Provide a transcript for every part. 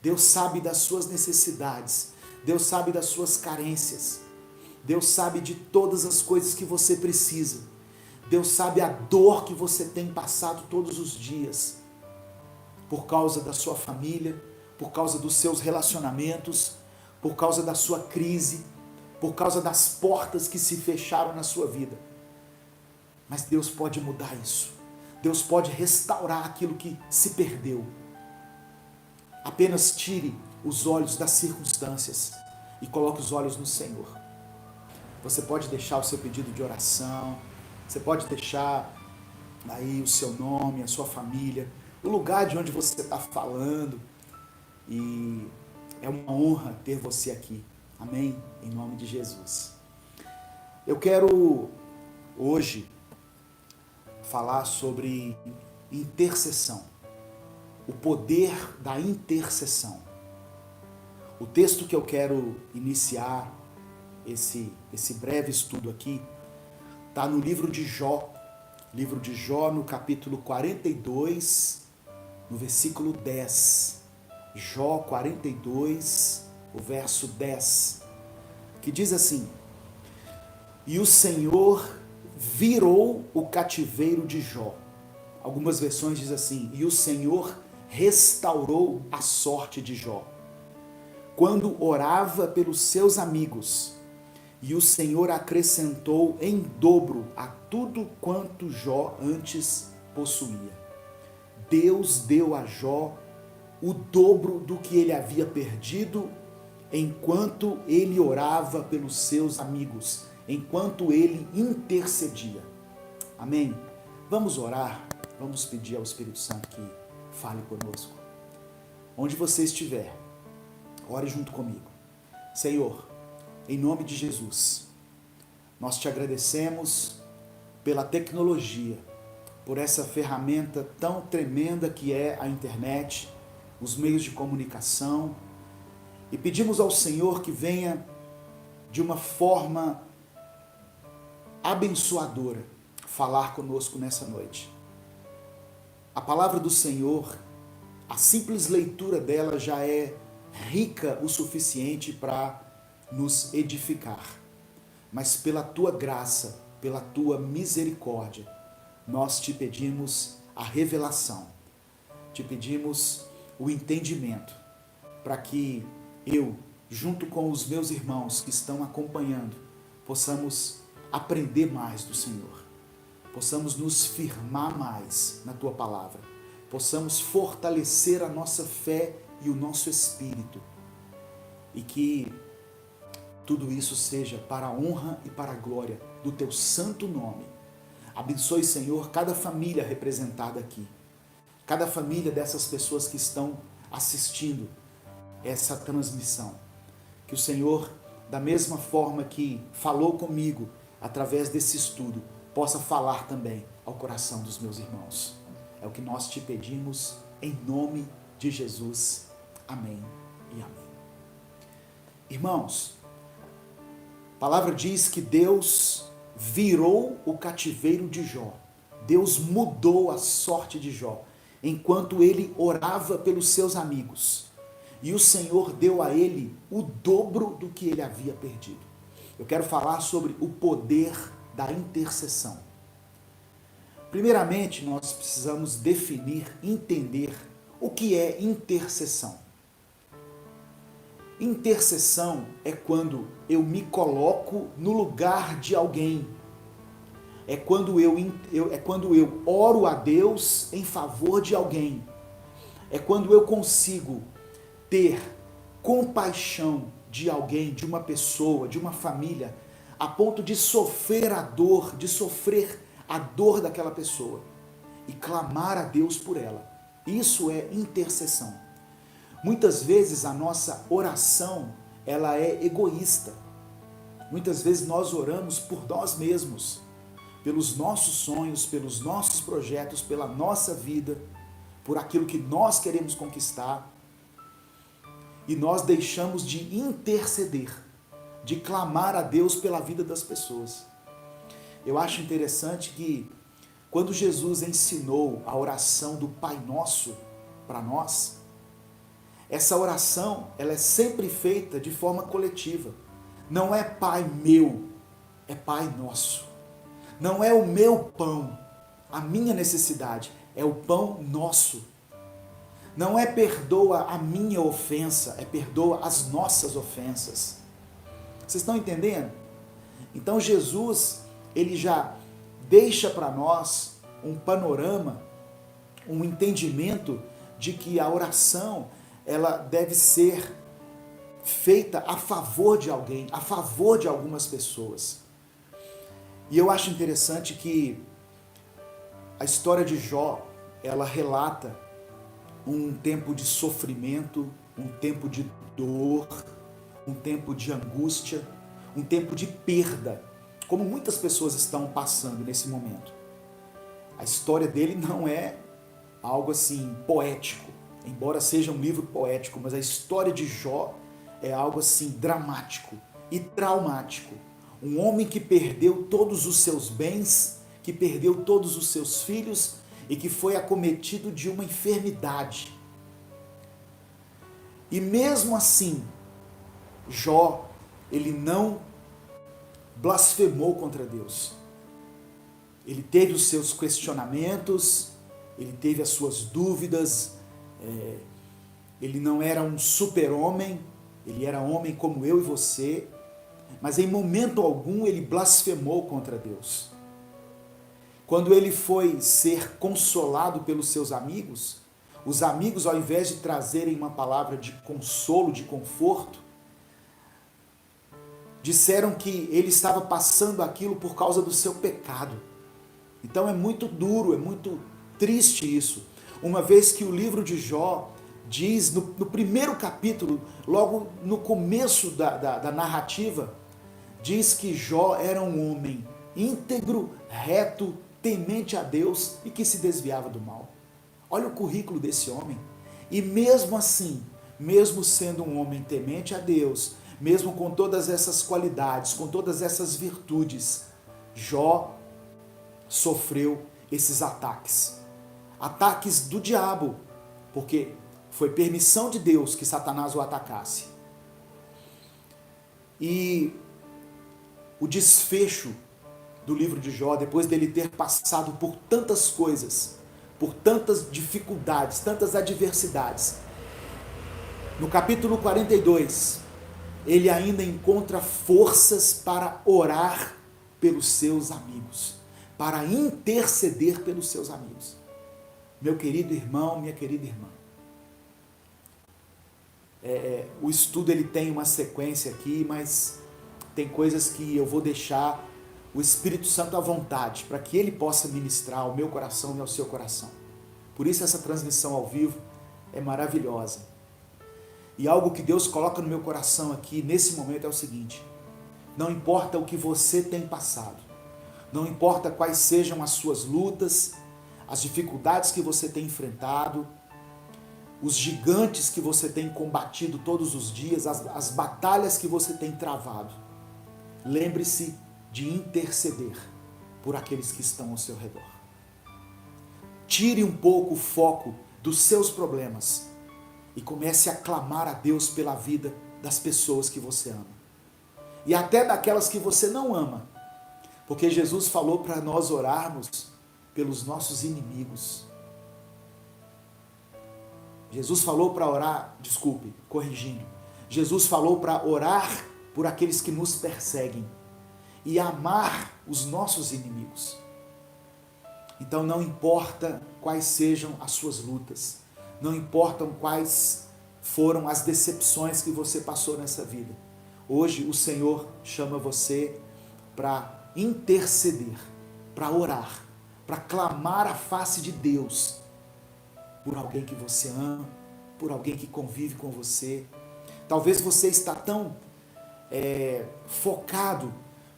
Deus sabe das suas necessidades. Deus sabe das suas carências. Deus sabe de todas as coisas que você precisa. Deus sabe a dor que você tem passado todos os dias. Por causa da sua família, por causa dos seus relacionamentos, por causa da sua crise, por causa das portas que se fecharam na sua vida. Mas Deus pode mudar isso. Deus pode restaurar aquilo que se perdeu. Apenas tire os olhos das circunstâncias e coloque os olhos no Senhor. Você pode deixar o seu pedido de oração, você pode deixar aí o seu nome, a sua família, o lugar de onde você está falando. E é uma honra ter você aqui. Amém? Em nome de Jesus. Eu quero hoje falar sobre intercessão. O poder da intercessão. O texto que eu quero iniciar esse breve estudo aqui está no livro de Jó. Livro de Jó, no capítulo 42, no versículo 10. Jó 42, o verso 10, que diz assim: E o Senhor virou o cativeiro de Jó. Algumas versões dizem assim: E o Senhor restaurou a sorte de Jó, quando orava pelos seus amigos, e o Senhor acrescentou em dobro a tudo quanto Jó antes possuía. Deus deu a Jó o dobro do que ele havia perdido enquanto ele orava pelos seus amigos, enquanto ele intercedia. Amém? Vamos orar, vamos pedir ao Espírito Santo que fale conosco. Onde você estiver, ore junto comigo. Senhor, em nome de Jesus, nós te agradecemos pela tecnologia, por essa ferramenta tão tremenda que é a internet, os meios de comunicação, e pedimos ao Senhor que venha de uma forma abençoadora falar conosco nessa noite. A palavra do Senhor, a simples leitura dela já é rica o suficiente para nos edificar. Mas pela tua graça, pela tua misericórdia, nós te pedimos a revelação, te pedimos o entendimento, para que eu, junto com os meus irmãos que estão acompanhando, possamos aprender mais do Senhor, possamos nos firmar mais na tua palavra, possamos fortalecer a nossa fé e o nosso espírito, e que tudo isso seja para a honra e para a glória do teu santo nome. Abençoe, Senhor, cada família representada aqui, cada família dessas pessoas que estão assistindo essa transmissão. Que o Senhor, da mesma forma que falou comigo através desse estudo, possa falar também ao coração dos meus irmãos. É o que nós te pedimos em nome de Jesus. Amém e amém. Irmãos, a palavra diz que Deus virou o cativeiro de Jó. Deus mudou a sorte de Jó, enquanto ele orava pelos seus amigos. E o Senhor deu a ele o dobro do que ele havia perdido. Eu quero falar sobre o poder da intercessão. Primeiramente, nós precisamos definir, entender o que é intercessão. Intercessão é quando eu me coloco no lugar de alguém. É quando eu oro a Deus em favor de alguém. É quando eu consigo ter compaixão de alguém, de uma pessoa, de uma família, a ponto de sofrer a dor daquela pessoa e clamar a Deus por ela. Isso é intercessão. Muitas vezes a nossa oração, ela é egoísta. Muitas vezes nós oramos por nós mesmos, pelos nossos sonhos, pelos nossos projetos, pela nossa vida, por aquilo que nós queremos conquistar. E nós deixamos de interceder, de clamar a Deus pela vida das pessoas. Eu acho interessante que quando Jesus ensinou a oração do Pai Nosso para nós, essa oração, ela é sempre feita de forma coletiva. Não é Pai meu, é Pai nosso. Não é o meu pão, a minha necessidade, é o pão nosso. Não é perdoa a minha ofensa, é perdoa as nossas ofensas. Vocês estão entendendo? Então Jesus, ele já deixa para nós um panorama, um entendimento de que a oração, ela deve ser feita a favor de alguém, a favor de algumas pessoas. E eu acho interessante que a história de Jó, ela relata um tempo de sofrimento, um tempo de dor, um tempo de angústia, um tempo de perda, como muitas pessoas estão passando nesse momento. A história dele não é algo assim poético, embora seja um livro poético, mas a história de Jó é algo assim dramático e traumático. Um homem que perdeu todos os seus bens, que perdeu todos os seus filhos e que foi acometido de uma enfermidade. E mesmo assim, Jó, ele não blasfemou contra Deus. Ele teve os seus questionamentos, ele teve as suas dúvidas, ele não era um super-homem, ele era homem como eu e você, mas em momento algum ele blasfemou contra Deus. Quando ele foi ser consolado pelos seus amigos, os amigos, ao invés de trazerem uma palavra de consolo, de conforto, disseram que ele estava passando aquilo por causa do seu pecado. Então é muito duro, é muito triste isso. Uma vez que o livro de Jó diz, no primeiro capítulo, logo no começo da narrativa, diz que Jó era um homem íntegro, reto, temente a Deus e que se desviava do mal. Olha o currículo desse homem. E mesmo assim, mesmo sendo um homem temente a Deus, mesmo com todas essas qualidades, com todas essas virtudes, Jó sofreu esses ataques. Ataques do diabo, porque foi permissão de Deus que Satanás o atacasse. E o desfecho do livro de Jó, depois dele ter passado por tantas coisas, por tantas dificuldades, tantas adversidades, no capítulo 42, ele ainda encontra forças para orar pelos seus amigos, para interceder pelos seus amigos. Meu querido irmão, minha querida irmã, o estudo ele tem uma sequência aqui, mas tem coisas que eu vou deixar o Espírito Santo à vontade, para que ele possa ministrar ao meu coração e ao seu coração. Por isso essa transmissão ao vivo é maravilhosa. E algo que Deus coloca no meu coração aqui, nesse momento, é o seguinte: não importa o que você tem passado, não importa quais sejam as suas lutas, as dificuldades que você tem enfrentado, os gigantes que você tem combatido todos os dias, as batalhas que você tem travado, lembre-se de interceder por aqueles que estão ao seu redor. Tire um pouco o foco dos seus problemas e comece a clamar a Deus pela vida das pessoas que você ama. E até daquelas que você não ama. Porque Jesus falou para nós orarmos pelos nossos inimigos. Jesus falou para orar, corrigindo. Jesus falou para orar por aqueles que nos perseguem e amar os nossos inimigos. Então não importa quais sejam as suas lutas, não importam quais foram as decepções que você passou nessa vida. Hoje o Senhor chama você para interceder, para orar, para clamar a face de Deus por alguém que você ama, por alguém que convive com você. Talvez você está tão focado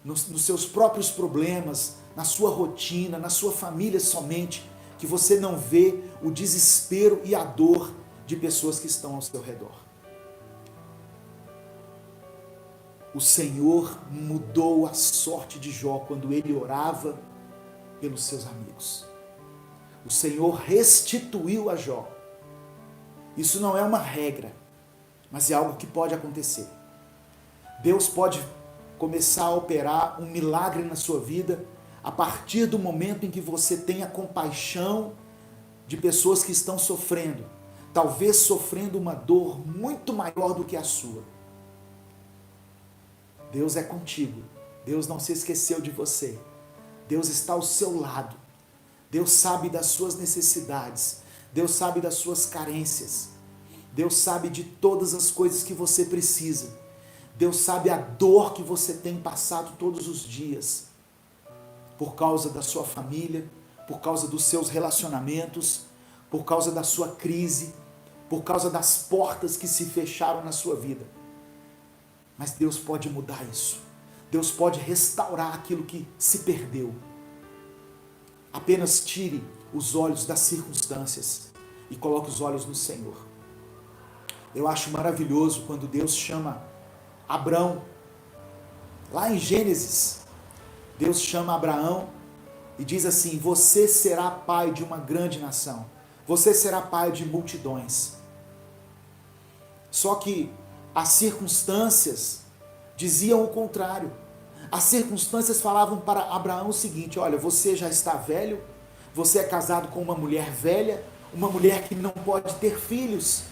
nos seus próprios problemas, na sua rotina, na sua família somente, que você não vê o desespero e a dor de pessoas que estão ao seu redor. O Senhor mudou a sorte de Jó quando ele orava pelos seus amigos. O Senhor restituiu a Jó. Isso não é uma regra, mas é algo que pode acontecer. Deus pode começar a operar um milagre na sua vida a partir do momento em que você tenha compaixão de pessoas que estão sofrendo, talvez sofrendo uma dor muito maior do que a sua. Deus é contigo. Deus não se esqueceu de você. Deus está ao seu lado. Deus sabe das suas necessidades. Deus sabe das suas carências. Deus sabe de todas as coisas que você precisa. Deus sabe a dor que você tem passado todos os dias. Por causa da sua família, por causa dos seus relacionamentos, por causa da sua crise, por causa das portas que se fecharam na sua vida. Mas Deus pode mudar isso. Deus pode restaurar aquilo que se perdeu. Apenas tire os olhos das circunstâncias e coloque os olhos no Senhor. Eu acho maravilhoso quando Deus chama Abrão. Lá em Gênesis, Deus chama Abraão e diz assim: você será pai de uma grande nação. Você será pai de multidões. Só que as circunstâncias diziam o contrário. As circunstâncias falavam para Abraão o seguinte: olha, você já está velho, você é casado com uma mulher velha, uma mulher que não pode ter filhos.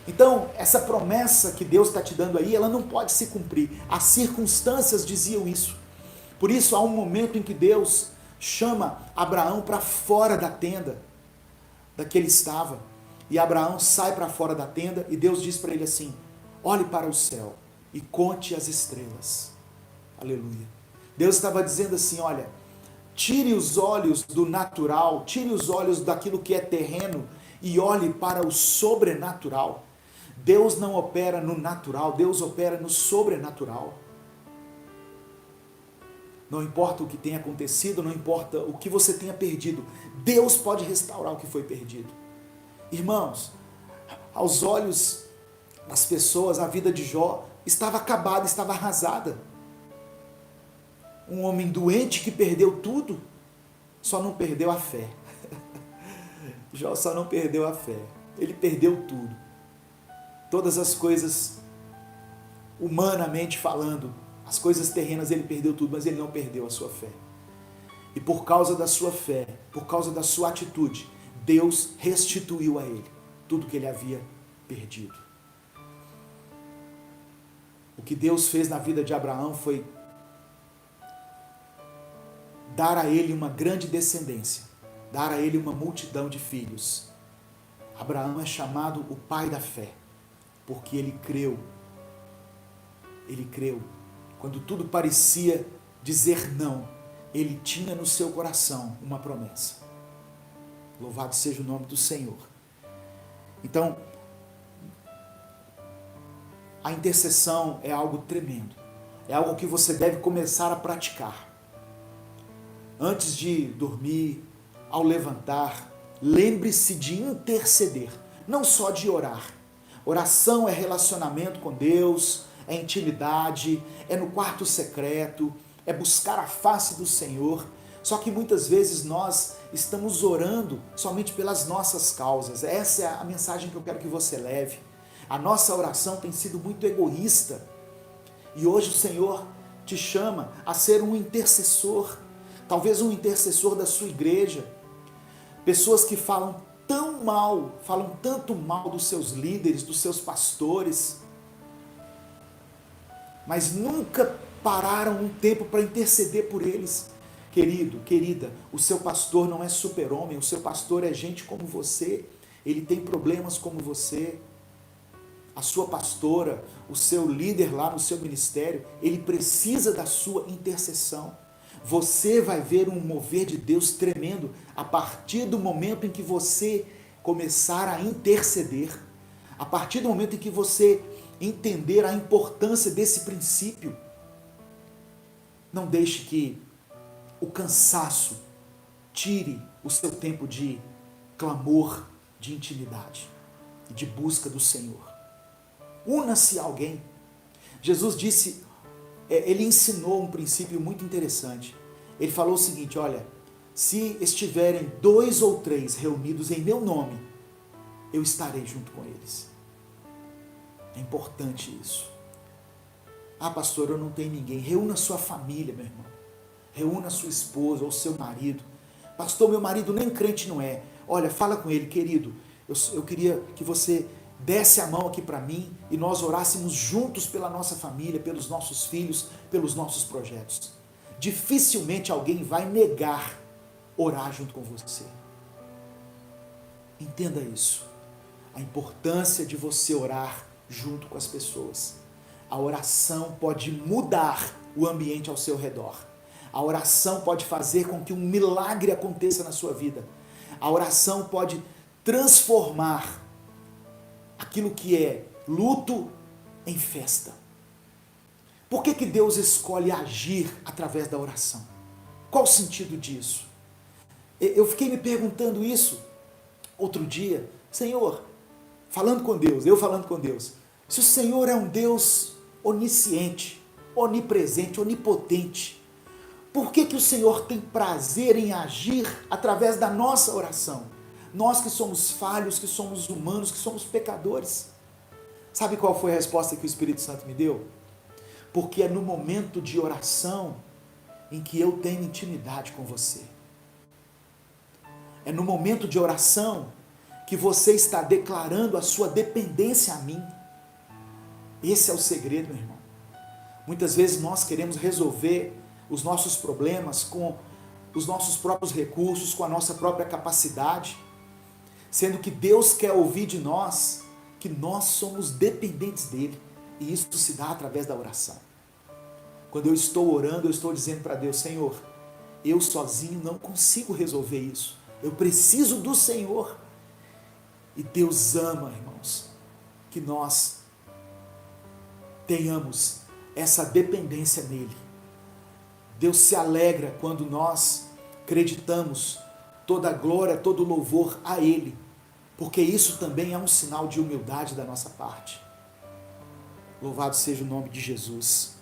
Então, essa promessa que Deus está te dando aí, ela não pode se cumprir. As circunstâncias diziam isso. Por isso, há um momento em que Deus chama Abraão para fora da tenda da que ele estava. E Abraão sai para fora da tenda e Deus diz para ele assim: olhe para o céu e conte as estrelas. Aleluia. Deus estava dizendo assim: olha, tire os olhos do natural, tire os olhos daquilo que é terreno e olhe para o sobrenatural. Deus não opera no natural, Deus opera no sobrenatural. Não importa o que tenha acontecido, não importa o que você tenha perdido, Deus pode restaurar o que foi perdido. Irmãos, aos olhos das pessoas, a vida de Jó estava acabada, estava arrasada. Um homem doente que perdeu tudo, só não perdeu a fé. Jó só não perdeu a fé, ele perdeu tudo. Todas as coisas, humanamente falando, as coisas terrenas ele perdeu tudo, mas ele não perdeu a sua fé. E por causa da sua fé, por causa da sua atitude, Deus restituiu a ele tudo que ele havia perdido. O que Deus fez na vida de Abraão foi dar a ele uma grande descendência, dar a ele uma multidão de filhos. Abraão é chamado o pai da fé, porque ele creu. Ele creu. Quando tudo parecia dizer não, ele tinha no seu coração uma promessa. Louvado seja o nome do Senhor. Então, a intercessão é algo tremendo. É algo que você deve começar a praticar. Antes de dormir, ao levantar, lembre-se de interceder, não só de orar. Oração é relacionamento com Deus, é intimidade, é no quarto secreto, é buscar a face do Senhor. Só que muitas vezes nós estamos orando somente pelas nossas causas. Essa é a mensagem que eu quero que você leve. A nossa oração tem sido muito egoísta. E hoje o Senhor te chama a ser um intercessor. Talvez um intercessor da sua igreja. Pessoas que falam tão mal, falam tanto mal dos seus líderes, dos seus pastores, mas nunca pararam um tempo para interceder por eles. Querido, querida, o seu pastor não é super-homem, o seu pastor é gente como você, ele tem problemas como você. A sua pastora, o seu líder lá no seu ministério, ele precisa da sua intercessão. Você vai ver um mover de Deus tremendo a partir do momento em que você começar a interceder, a partir do momento em que você entender a importância desse princípio. Não deixe que o cansaço tire o seu tempo de clamor, de intimidade e de busca do Senhor. Una-se a alguém. Jesus disse, ele ensinou um princípio muito interessante. Ele falou o seguinte: olha, se estiverem 2 ou 3 reunidos em meu nome, eu estarei junto com eles. É importante isso. Ah, pastor, eu não tenho ninguém. Reúna a sua família, meu irmão. Reúna a sua esposa ou seu marido. Pastor, meu marido nem crente não é. Olha, fala com ele, querido. Eu queria que você desse a mão aqui para mim e nós orássemos juntos pela nossa família, pelos nossos filhos, pelos nossos projetos. Dificilmente alguém vai negar orar junto com você. Entenda isso. A importância de você orar junto com as pessoas. A oração pode mudar o ambiente ao seu redor. A oração pode fazer com que um milagre aconteça na sua vida. A oração pode transformar aquilo que é luto em festa. Por que Deus escolhe agir através da oração? Qual o sentido disso? Eu fiquei me perguntando isso outro dia. Senhor, falando com Deus, se o Senhor é um Deus onisciente, onipresente, onipotente, por que o Senhor tem prazer em agir através da nossa oração? Nós que somos falhos, que somos humanos, que somos pecadores. Sabe qual foi a resposta que o Espírito Santo me deu? Porque é no momento de oração em que eu tenho intimidade com você. É no momento de oração que você está declarando a sua dependência a mim. Esse é o segredo, meu irmão. Muitas vezes nós queremos resolver os nossos problemas com os nossos próprios recursos, com a nossa própria capacidade, sendo que Deus quer ouvir de nós que nós somos dependentes dele, e isso se dá através da oração. Quando eu estou orando, eu estou dizendo para Deus: Senhor, eu sozinho não consigo resolver isso, eu preciso do Senhor. E Deus ama, irmãos, que nós tenhamos essa dependência nele. Deus se alegra quando nós acreditamos toda a glória, todo o louvor a ele, porque isso também é um sinal de humildade da nossa parte. Louvado seja o nome de Jesus.